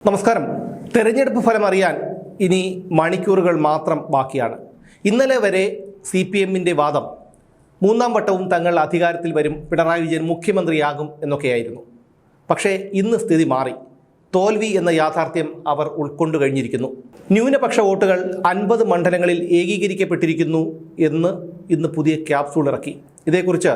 നമസ്കാരം. തെരഞ്ഞെടുപ്പ് ഫലം അറിയാൻ ഇനി മണിക്കൂറുകൾ മാത്രം ബാക്കിയാണ്. ഇന്നലെ വരെ CPM-ന്റെ വാദം മൂന്നാം വട്ടവും തങ്ങൾ അധികാരത്തിൽ വരും, പിണറായി വിജയൻ മുഖ്യമന്ത്രിയാകും എന്നൊക്കെയായിരുന്നു. പക്ഷേ ഇന്ന് സ്ഥിതി മാറി. തോൽവി എന്ന യാഥാർത്ഥ്യം അവർ ഉൾക്കൊണ്ടു കഴിഞ്ഞിരിക്കുന്നു. ന്യൂനപക്ഷ വോട്ടുകൾ 50 മണ്ഡലങ്ങളിൽ ഏകീകരിക്കപ്പെട്ടിരിക്കുന്നു എന്ന് ഇന്ന് പുതിയ ക്യാപ്സൂൾ ഇറക്കി. ഇതേക്കുറിച്ച്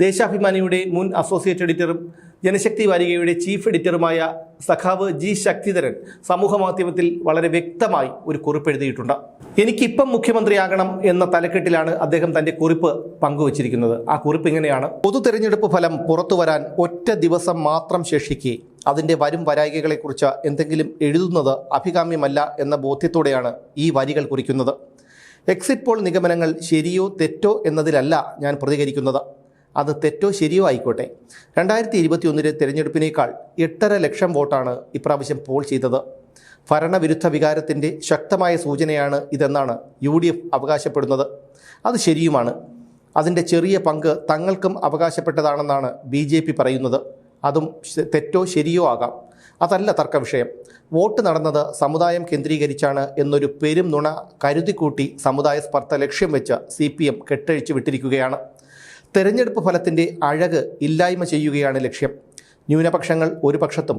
ദേശാഭിമാനിയുടെ മുൻ അസോസിയേറ്റ് എഡിറ്ററും ജനശക്തി വാരികയുടെ ചീഫ് എഡിറ്ററുമായ സഖാവ് G. ശക്തിധരൻ സമൂഹമാധ്യമത്തിൽ വളരെ വ്യക്തമായി ഒരു കുറിപ്പ് എഴുതിയിട്ടുണ്ട്. എനിക്കിപ്പം മുഖ്യമന്ത്രിയാകണം എന്ന തലക്കെട്ടിലാണ് അദ്ദേഹം തൻ്റെ കുറിപ്പ് പങ്കുവച്ചിരിക്കുന്നത്. ആ കുറിപ്പ് ഇങ്ങനെയാണ്: പൊതു തെരഞ്ഞെടുപ്പ് ഫലം പുറത്തു വരാൻ ഒറ്റ ദിവസം മാത്രം ശേഷിക്കെ അതിൻ്റെ വരും വരായികകളെക്കുറിച്ച് എന്തെങ്കിലും എഴുതുന്നത് അഭികാമ്യമല്ല എന്ന ബോധ്യത്തോടെയാണ് ഈ വരികൾ കുറിക്കുന്നത്. എക്സിറ്റ് പോൾ നിഗമനങ്ങൾ ശരിയോ തെറ്റോ എന്നതിലല്ല ഞാൻ പ്രതികരിക്കുന്നത്. അത് തെറ്റോ ശരിയോ ആയിക്കോട്ടെ. 2021 തെരഞ്ഞെടുപ്പിനേക്കാൾ 8.5 ലക്ഷം വോട്ടാണ് ഇപ്രാവശ്യം പോൾ ചെയ്തത്. ഭരണവിരുദ്ധ വികാരത്തിൻ്റെ ശക്തമായ സൂചനയാണ് ഇതെന്നാണ് UDF അവകാശപ്പെടുന്നത്. അത് ശരിയുമാണ്. അതിൻ്റെ ചെറിയ പങ്ക് തങ്ങൾക്കും അവകാശപ്പെട്ടതാണെന്നാണ് BJP പറയുന്നത്. അതും തെറ്റോ ശരിയോ ആകാം. അതല്ല തർക്ക വിഷയം. വോട്ട് നടന്നത് സമുദായം കേന്ദ്രീകരിച്ചാണ് എന്നൊരു പെരും നുണ കരുതിക്കൂട്ടി സമുദായ സ്പർദ്ധ ലക്ഷ്യം വെച്ച് CPM കെട്ടഴിച്ചു വിട്ടിരിക്കുകയാണ്. തെരഞ്ഞെടുപ്പ് ഫലത്തിൻ്റെ അഴക് ഇല്ലായ്മ ചെയ്യുകയാണ് ലക്ഷ്യം. ന്യൂനപക്ഷങ്ങൾ ഒരു പക്ഷത്തും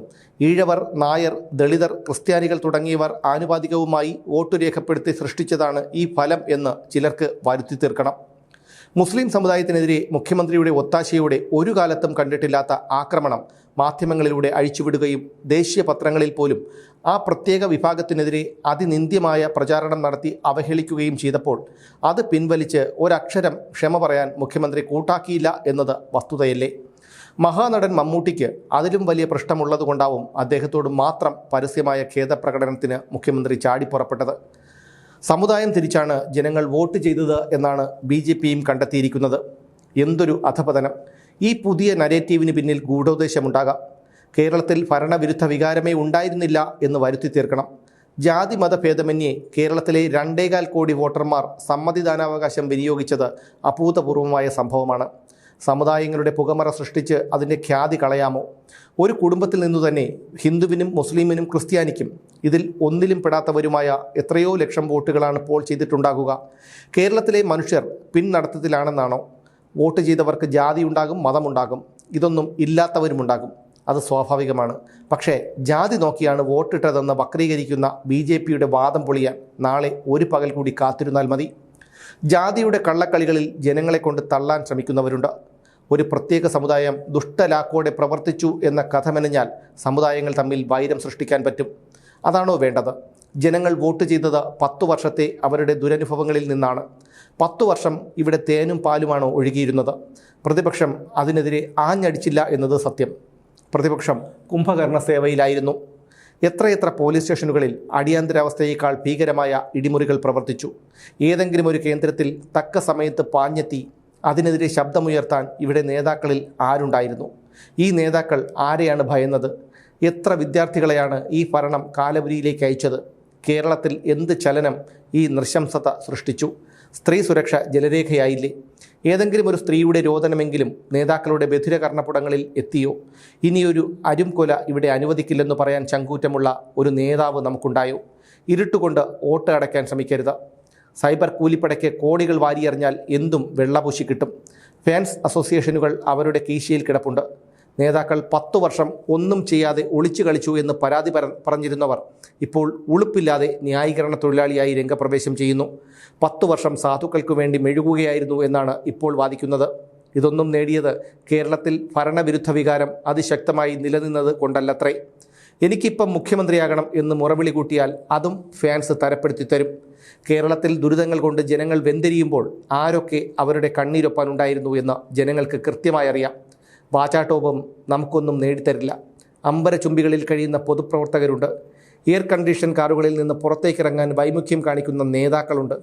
ഈഴവർ, നായർ, ദളിതർ, ക്രിസ്ത്യാനികൾ തുടങ്ങിയവർ ആനുപാതികവുമായി വോട്ട് രേഖപ്പെടുത്തി സൃഷ്ടിച്ചതാണ് ഈ ഫലം എന്ന് ചിലർക്ക് വരുത്തി തീർക്കണം. മുസ്ലിം സമുദായത്തിനെതിരെ മുഖ്യമന്ത്രിയുടെ ഒത്താശയോടെ ഒരു കാലത്തും കണ്ടിട്ടില്ലാത്ത ആക്രമണം മാധ്യമങ്ങളിലൂടെ അഴിച്ചുവിടുകയും ദേശീയ പത്രങ്ങളിൽ പോലും ആ പ്രത്യേക വിഭാഗത്തിനെതിരെ അതിനിന്ദ്യമായ പ്രചാരണം നടത്തി അവഹേളിക്കുകയും ചെയ്തപ്പോൾ അത് പിൻവലിച്ച് ഒരക്ഷരം ക്ഷമ പറയാൻ മുഖ്യമന്ത്രി കൂട്ടാക്കിയില്ല എന്നത് വസ്തുതയല്ലേ? മഹാനടൻ മമ്മൂട്ടിക്ക് അതിലും വലിയ പ്രശ്നമുള്ളതുകൊണ്ടാവും അദ്ദേഹത്തോട് മാത്രം പരസ്യമായ ഖേദപ്രകടനത്തിന് മുഖ്യമന്ത്രി ചാടിപ്പുറപ്പെട്ടത്. സമുദായം തിരിച്ചാണ് ജനങ്ങൾ വോട്ട് ചെയ്തത് എന്നാണ് BJPയും കണ്ടെത്തിയിരിക്കുന്നത്. എന്തൊരു അധപതനം! ഈ പുതിയ നരേറ്റീവിന് പിന്നിൽ ഗൂഢോദ്ദേശമുണ്ടാകാം. കേരളത്തിൽ ഭരണവിരുദ്ധ വികാരമേ ഉണ്ടായിരുന്നില്ല എന്ന് വരുത്തി തീർക്കണം. ജാതി മതഭേദമന്യേ കേരളത്തിലെ 2.25 കോടി വോട്ടർമാർ സമ്മതിദാനാവകാശം വിനിയോഗിച്ചത് അഭൂതപൂർവമായ സംഭവമാണ്. സമുദായങ്ങളുടെ പുകമറ സൃഷ്ടിച്ച് അതിൻ്റെ ഖ്യാതി കളയാമോ? ഒരു കുടുംബത്തിൽ നിന്നു തന്നെ ഹിന്ദുവിനും മുസ്ലിമിനും ക്രിസ്ത്യാനിക്കും ഇതിൽ ഒന്നിലും പെടാത്തവരുമായ എത്രയോ ലക്ഷം വോട്ടുകളാണ് പോൾ ചെയ്തിട്ടുണ്ടാകുക. കേരളത്തിലെ മനുഷ്യർ പിന്നടത്തത്തിലാണെന്നാണോ? വോട്ട് ചെയ്തവർക്ക് ജാതി ഉണ്ടാകും, മതമുണ്ടാകും, ഇതൊന്നും ഇല്ലാത്തവരുമുണ്ടാകും. അത് സ്വാഭാവികമാണ്. പക്ഷേ ജാതി നോക്കിയാണ് വോട്ടിട്ടതെന്ന് വക്രീകരിക്കുന്ന BJPയുടെ വാദം പൊളിയാൻ നാളെ ഒരു പകൽ കൂടി കാത്തിരുന്നാൽ മതി. ജാതിയുടെ കള്ളക്കളികളിൽ ജനങ്ങളെ കൊണ്ട് തള്ളാൻ ശ്രമിക്കുന്നവരുണ്ട്. ഒരു പ്രത്യേക സമുദായം ദുഷ്ടലാക്കോടെ പ്രവർത്തിച്ചു എന്ന കഥ മെനഞ്ഞാൽ സമുദായങ്ങൾ തമ്മിൽ വൈരം സൃഷ്ടിക്കാൻ പറ്റും. അതാണോ വേണ്ടത്? ജനങ്ങൾ വോട്ട് ചെയ്തത് 10 വർഷത്തെ അവരുടെ ദുരനുഭവങ്ങളിൽ നിന്നാണ്. 10 വർഷം ഇവിടെ തേനും പാലുമാണോ ഒഴുകിയിരുന്നത്? പ്രതിപക്ഷം അതിനെതിരെ ആഞ്ഞടിച്ചില്ല എന്നത് സത്യം. പ്രതിപക്ഷം കുംഭകർണ സേവയിലായിരുന്നു. എത്രയെത്ര പോലീസ് സ്റ്റേഷനുകളിൽ അടിയന്തരാവസ്ഥയേക്കാൾ ഭീകരമായ ഇടിമുറികൾ പ്രവർത്തിച്ചു. ഏതെങ്കിലും ഒരു കേന്ദ്രത്തിൽ തക്ക സമയത്ത് പാഞ്ഞെത്തി അതിനെതിരെ ശബ്ദമുയർത്താൻ ഇവിടെ നേതാക്കളിൽ ആരുണ്ടായിരുന്നു? ഈ നേതാക്കൾ ആരെയാണ് ഭയന്നത്? എത്ര വിദ്യാർത്ഥികളെയാണ് ഈ ഭരണം കാലപുരിയിലേക്ക് അയച്ചത്? കേരളത്തിൽ എന്ത് ചലനം ഈ നൃശംസത സൃഷ്ടിച്ചു? സ്ത്രീ സുരക്ഷ ജലരേഖയായില്ലേ? ഏതെങ്കിലും ഒരു സ്ത്രീയുടെ രോദനമെങ്കിലും നേതാക്കളുടെ ബധിരകർണപ്പുടങ്ങളിൽ എത്തിയോ? ഇനിയൊരു അരുംകൊല ഇവിടെ അനുവദിക്കില്ലെന്ന് പറയാൻ ചങ്കൂറ്റമുള്ള ഒരു നേതാവ് നമുക്കുണ്ടായോ? ഇരുട്ടുകൊണ്ട് വോട്ട് അടയ്ക്കാൻ ശ്രമിക്കരുത്. സൈബർ കൂലിപ്പടയ്ക്ക് കോടികൾ വാരിയെറിഞ്ഞാൽ എന്തും വെള്ളപൂശി കിട്ടും. ഫാൻസ് അസോസിയേഷനുകൾ അവരുടെ കീശയിൽ കിടപ്പുണ്ട്. നേതാക്കൾ 10 വർഷം ഒന്നും ചെയ്യാതെ ഒളിച്ചു കളിച്ചു എന്ന് പരാതി പറഞ്ഞിരുന്നവർ ഇപ്പോൾ ഉളുപ്പില്ലാതെ ന്യായീകരണ തൊഴിലാളിയായി രംഗപ്രവേശം ചെയ്യുന്നു. 10 വർഷം സാധുക്കൾക്ക് വേണ്ടി മെഴുകുകയായിരുന്നു എന്നാണ് ഇപ്പോൾ വാദിക്കുന്നത്. ഇതൊന്നും നേടിയത് കേരളത്തിൽ ഭരണവിരുദ്ധ വികാരം അതിശക്തമായി നിലനിന്നത് കൊണ്ടല്ലത്രേ. എനിക്കിപ്പം മുഖ്യമന്ത്രിയാകണം എന്ന് മുറവിളി കൂട്ടിയാൽ അതും ഫാൻസ് തരപ്പെടുത്തി തരും. കേരളത്തിൽ ദുരിതങ്ങൾ കൊണ്ട് ജനങ്ങൾ വെന്തിരിയുമ്പോൾ ആരൊക്കെ അവരുടെ കണ്ണീരൊപ്പാനുണ്ടായിരുന്നു എന്ന് ജനങ്ങൾക്ക് കൃത്യമായി അറിയാം. വാചാട്ടോപം നമുക്കൊന്നും നേടിത്തരില്ല. അമ്പരചുംബികളിൽ കഴിയുന്ന പൊതുപ്രവർത്തകരുണ്ട്. എയർ കണ്ടീഷൻ കാറുകളിൽ നിന്ന് പുറത്തേക്കിറങ്ങാൻ വൈമുഖ്യം കാണിക്കുന്ന നേതാക്കളുണ്ട്.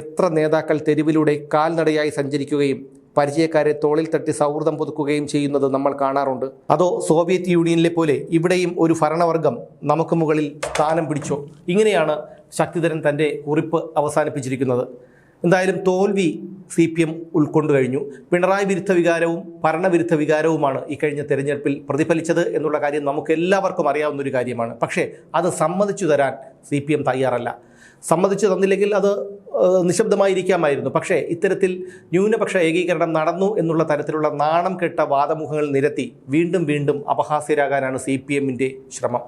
എത്ര നേതാക്കൾ തെരുവിലൂടെ കാൽനടയായി സഞ്ചരിക്കുകയും പരിചയക്കാരെ തോളിൽ തട്ടി സൗഹൃദം പുതുക്കുകയും ചെയ്യുന്നത് നമ്മൾ കാണാറുണ്ട്. അതോ സോവിയറ്റ് യൂണിയനിലെ പോലെ ഇവിടെയും ഒരു ഭരണവർഗം നമുക്ക് മുകളിൽ സ്ഥാനം പിടിച്ചോ? ഇങ്ങനെയാണ് ശക്തിധരൻ തൻ്റെ കുറിപ്പ് അവസാനിപ്പിച്ചിരിക്കുന്നത്. എന്തായാലും തോൽവി CPM ഉൾക്കൊണ്ടു കഴിഞ്ഞു. പിണറായി വിരുദ്ധ വികാരവും ഭരണവിരുദ്ധ വികാരവുമാണ് ഈ കഴിഞ്ഞ തെരഞ്ഞെടുപ്പിൽ പ്രതിഫലിച്ചത് എന്നുള്ള കാര്യം നമുക്ക് എല്ലാവർക്കും അറിയാവുന്ന ഒരു കാര്യമാണ്. പക്ഷേ അത് സമ്മതിച്ചു തരാൻ CPM തയ്യാറല്ല. സമ്മതിച്ചു തന്നില്ലെങ്കിൽ അത് നിശബ്ദമായിരിക്കാമായിരുന്നു. പക്ഷേ ഇത്തരത്തിൽ ന്യൂനപക്ഷ ഏകീകരണം നടന്നു എന്നുള്ള തരത്തിലുള്ള നാണം കെട്ട വാദമുഖങ്ങൾ നിരത്തി വീണ്ടും വീണ്ടും അപഹാസ്യരാകാനാണ് CPMൻ്റെ ശ്രമം.